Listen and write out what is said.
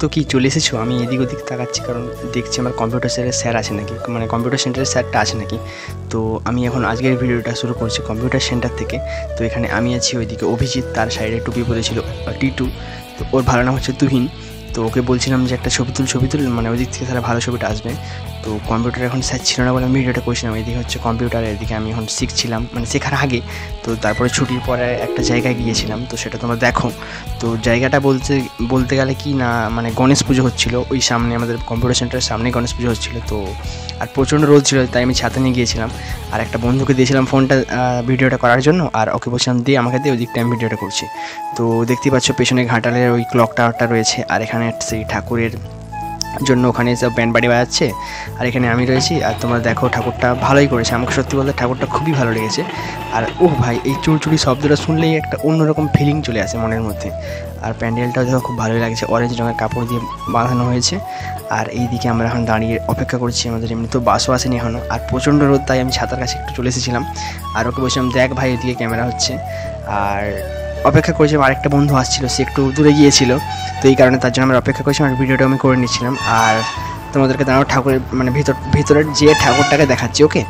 তো কি চলে এসেছো? আমি এদিক ওদিক তাকাচ্ছি, কারণ দেখছি আমার কম্পিউটার সেন্টারের স্যার আছে নাকি, মানে কম্পিউটার সেন্টারের স্যারটা আছে নাকি। তো আমি এখন আজকের ভিডিওটা শুরু করছি কম্পিউটার সেন্টার থেকে। তো এখানে আমি আছি, ওইদিকে অভিজিৎ, তার সাইডে টুপি পরেছিল টিটু, তো ওর ভালো নাম হচ্ছে তুহিন। তো ওকে বলছিলাম যে একটা ছবি তুল, মানে ওই দিক থেকে তাহলে ভালো ছবিটা আসবে। তো কম্পিউটার এখন স্যার ছিল না বলে আমি ভিডিওটা করছিলাম। এদিকে হচ্ছে কম্পিউটার, এদিকে আমি এখন শিখছিলাম, মানে শেখার আগে। তো তারপরে ছুটির পরে একটা জায়গায় গিয়েছিলাম, তো সেটা তোমরা দেখো। তো জায়গাটা বলতে গেলে কি না, মানে গণেশ পুজো হচ্ছিলো ওই সামনে, আমাদের কম্পিউটার সেন্টারের সামনে গণেশ পুজো হচ্ছিলো। তো আর প্রচণ্ড রোদ ছিল, তাই আমি ছাতা নিয়ে গিয়েছিলাম। আর একটা বন্ধুকে দিয়েছিলাম ফোনটা ভিডিওটা করার জন্য, আর ওকে বলছিলাম দিয়ে আমাকে দিয়ে ওই দিকটা আমি ভিডিওটা করছি। তো দেখতেই পাচ্ছ পেছনে ঘাটালের ওই ক্লক টাওয়ারটা রয়েছে, আর এখানে সেই ঠাকুরের জন্য ওখানে সব ব্যান্ড বাড়ি বাজাচ্ছে, আর এখানে আমি রয়েছি। আর তোমরা দেখো ঠাকুরটা ভালোই করেছে, আমাকে সত্যি বলতে ঠাকুরটা খুবই ভালো লেগেছে। আর ওহ ভাই, এই চুরচুরি শব্দটা শুনলেই একটা অন্যরকম ফিলিং চলে আসে মনের মধ্যে। আর প্যান্ডেলটাও দেখো খুব ভালোই লাগছে, অরেঞ্জ রঙের কাপড় দিয়ে বাঁধানো হয়েছে। আর এইদিকে আমরা এখন দাঁড়িয়ে অপেক্ষা করছি, আমাদের এমনি তো বাসও আসেনি এখনও, আর প্রচণ্ড রোদ, তাই আমি ছাতার কাছে একটু চলে এসেছিলাম। আর ওকে বলছিলাম দেখ ভাই এদিকে ক্যামেরা হচ্ছে, আর অপেক্ষা করেছিলাম। আরেকটা বন্ধু আসছিল, সে একটু দূরে গিয়েছিল, তো এই কারণে তার জন্য আমরা অপেক্ষা করেছিলাম, আর ভিডিওটা আমি করে নিচ্ছিলাম। আর তোমাদেরকে দাঁড়ানো ঠাকুরের মানে ভিতরের যে ঠাকুরটাকে দেখাচ্ছি, ওকে।